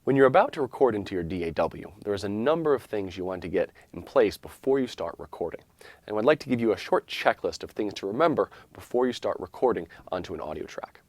When you're about to record into your DAW, there's a number of things you want to get in place before you start recording. And I'd like to give you a short checklist of things to remember before you start recording onto an audio track.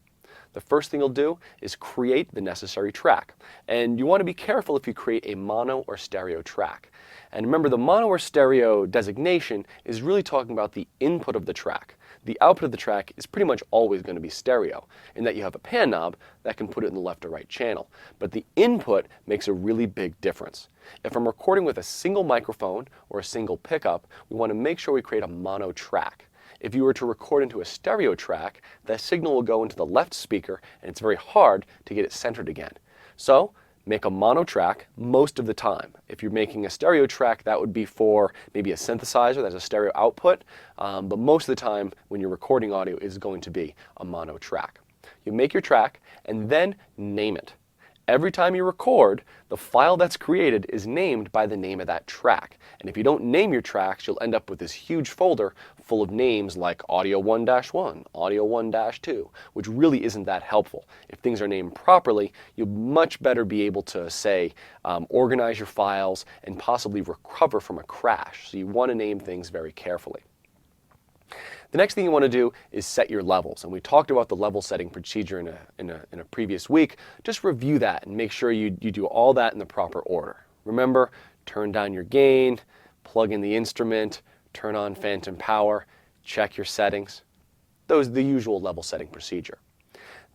The first thing you'll do is create the necessary track. And you want to be careful if you create a mono or stereo track. And remember, the mono or stereo designation is really talking about the input of the track. The output of the track is pretty much always going to be stereo, in that you have a pan knob that can put it in the left or right channel. But the input makes a really big difference. If I'm recording with a single microphone or a single pickup, we want to make sure we create a mono track. If you were to record into a stereo track, that signal will go into the left speaker, and it's very hard to get it centered again. So make a mono track most of the time. If you're making a stereo track, that would be for maybe a synthesizer that's a stereo output, but most of the time when you're recording audio is going to be a mono track. You make your track and then name it. Every time you record, the file that's created is named by the name of that track. And if you don't name your tracks, you'll end up with this huge folder full of names like Audio 1-1, Audio 1-2, which really isn't that helpful. If things are named properly, you'll much better be able to, say, organize your files and possibly recover from a crash. So you want to name things very carefully. The next thing you want to do is set your levels, and we talked about the level setting procedure in a previous week. Just review that and make sure you do all that in the proper order. Remember, turn down your gain, plug in the instrument, turn on phantom power, check your settings. Those are the usual level setting procedure.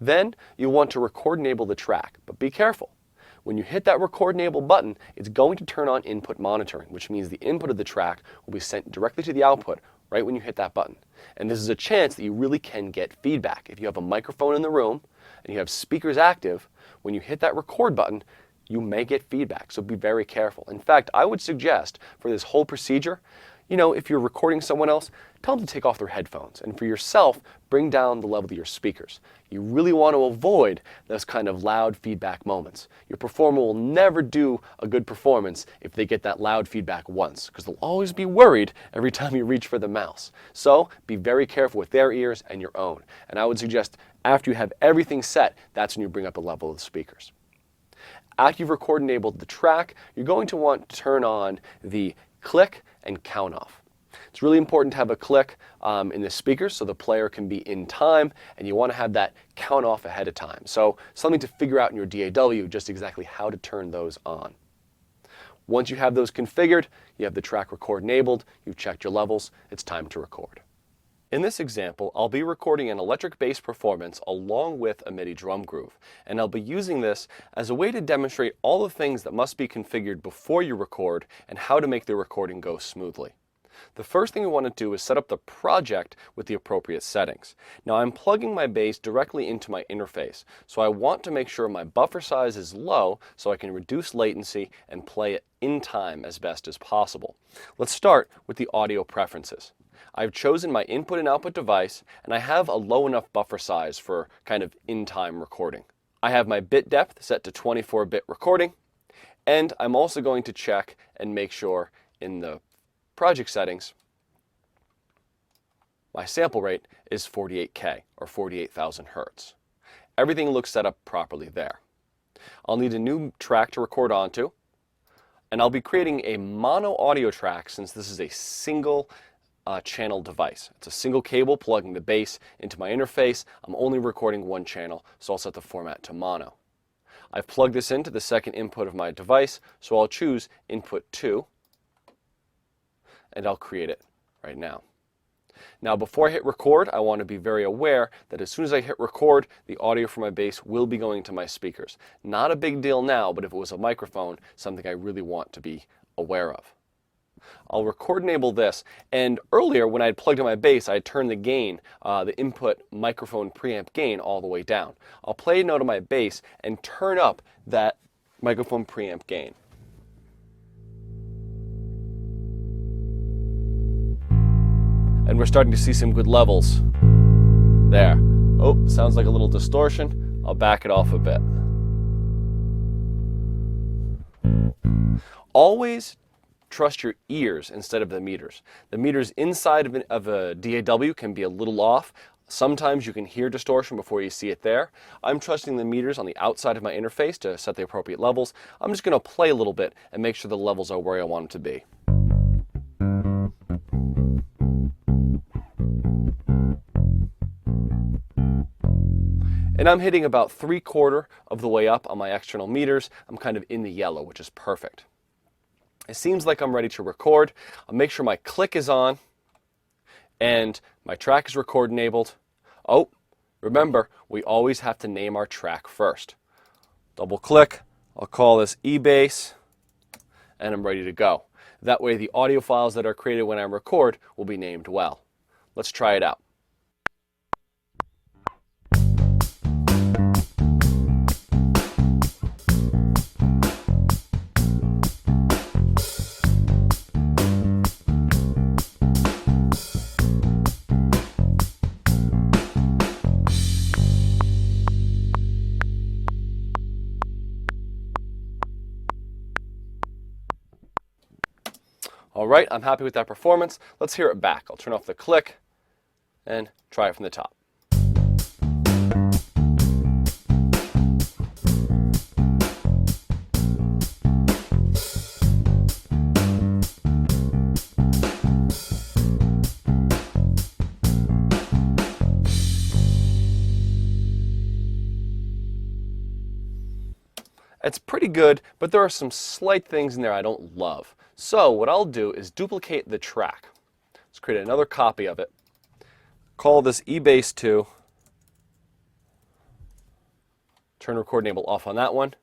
Then you want to record enable the track, but be careful. When you hit that record enable button, it's going to turn on input monitoring, which means the input of the track will be sent directly to the output right when you hit that button. And this is a chance that you really can get feedback. If you have a microphone in the room and you have speakers active, when you hit that record button, you may get feedback, so be very careful. In fact, I would suggest for this whole procedure, if you're recording someone else, tell them to take off their headphones. And for yourself, bring down the level of your speakers. You really want to avoid those kind of loud feedback moments. Your performer will never do a good performance if they get that loud feedback once, because they'll always be worried every time you reach for the mouse. So be very careful with their ears and your own. And I would suggest after you have everything set, that's when you bring up the level of the speakers. After you've record enabled the track, you're going to want to turn on the click and count off. It's really important to have a click in the speakers so the player can be in time, and you want to have that count off ahead of time. So something to figure out in your DAW, just exactly how to turn those on. Once you have those configured, you have the track record enabled, you've checked your levels, it's time to record. In this example, I'll be recording an electric bass performance along with a MIDI drum groove, and I'll be using this as a way to demonstrate all the things that must be configured before you record and how to make the recording go smoothly. The first thing we want to do is set up the project with the appropriate settings. Now I'm plugging my bass directly into my interface, so I want to make sure my buffer size is low so I can reduce latency and play it in time as best as possible. Let's start with the audio preferences. I've chosen my input and output device, and I have a low enough buffer size for kind of in-time recording. I have my bit depth set to 24-bit recording, and I'm also going to check and make sure in the project settings my sample rate is 48K or 48,000 Hertz. Everything looks set up properly there. I'll need a new track to record onto, and I'll be creating a mono audio track since this is a single channel device. It's a single cable plugging the bass into my interface. I'm only recording one channel, so I'll set the format to mono. I've plugged this into the second input of my device, so I'll choose input 2, and I'll create it right now. Now before I hit record, I want to be very aware that as soon as I hit record, the audio from my bass will be going to my speakers. Not a big deal now, but if it was a microphone, something I really want to be aware of. I'll record enable this, and earlier when I had plugged in my bass, I had turned the gain, the input microphone preamp gain, all the way down. I'll play a note of my bass and turn up that microphone preamp gain. And we're starting to see some good levels there. Oh, sounds like a little distortion. I'll back it off a bit. Always trust your ears instead of the meters. The meters inside of a DAW can be a little off. Sometimes you can hear distortion before you see it there. I'm trusting the meters on the outside of my interface to set the appropriate levels. I'm just going to play a little bit and make sure the levels are where I want them to be. And I'm hitting about 3/4 of the way up on my external meters. I'm kind of in the yellow, which is perfect. It seems like I'm ready to record. I'll make sure my click is on and my track is record enabled. Oh, remember, we always have to name our track first. Double click, I'll call this eBass, and I'm ready to go. That way the audio files that are created when I record will be named well. Let's try it out. All right, I'm happy with that performance. Let's hear it back. I'll turn off the click and try it from the top. It's pretty good, but there are some slight things in there I don't love. So what I'll do is duplicate the track. Let's create another copy of it. Call this eBass 2. Turn record enable off on that one.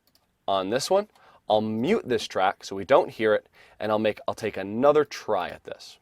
On this one, I'll mute this track so we don't hear it, and I'll take another try at this.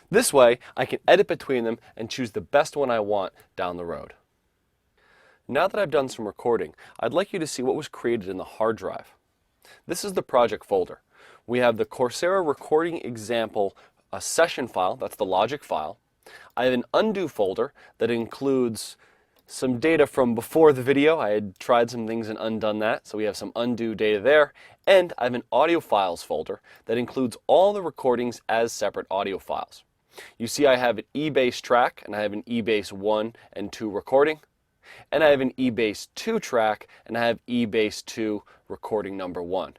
This way, I can edit between them and choose the best one I want down the road. Now that I've done some recording, I'd like you to see what was created in the hard drive. This is the project folder. We have the Coursera recording example, a session file, that's the logic file. I have an undo folder that includes some data from before the video. I had tried some things and undone that, so we have some undo data there. And I have an audio files folder that includes all the recordings as separate audio files. You see I have an eBass track, and I have an eBass 1 and 2 recording, and I have an eBass 2 track, and I have eBass 2 recording number 1.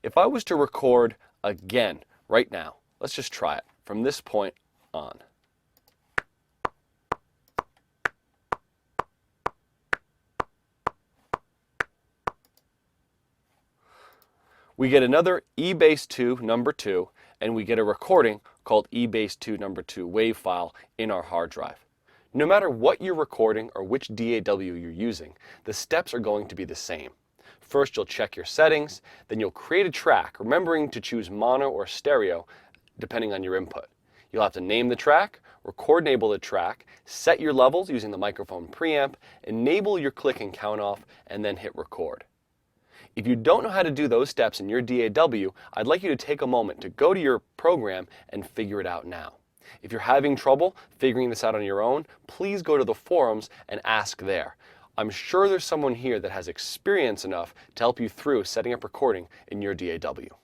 If I was to record again right now, let's just try it from this point on. We get another eBass 2 number 2, and we get a recording called eBass 2 number 2 wave file in our hard drive. No matter what you're recording or which DAW you're using, the steps are going to be the same. First, you'll check your settings, then you'll create a track, remembering to choose mono or stereo depending on your input. You'll have to name the track, record enable the track, set your levels using the microphone preamp, enable your click and count off, and then hit record. If you don't know how to do those steps in your DAW, I'd like you to take a moment to go to your program and figure it out now. If you're having trouble figuring this out on your own, please go to the forums and ask there. I'm sure there's someone here that has experience enough to help you through setting up recording in your DAW.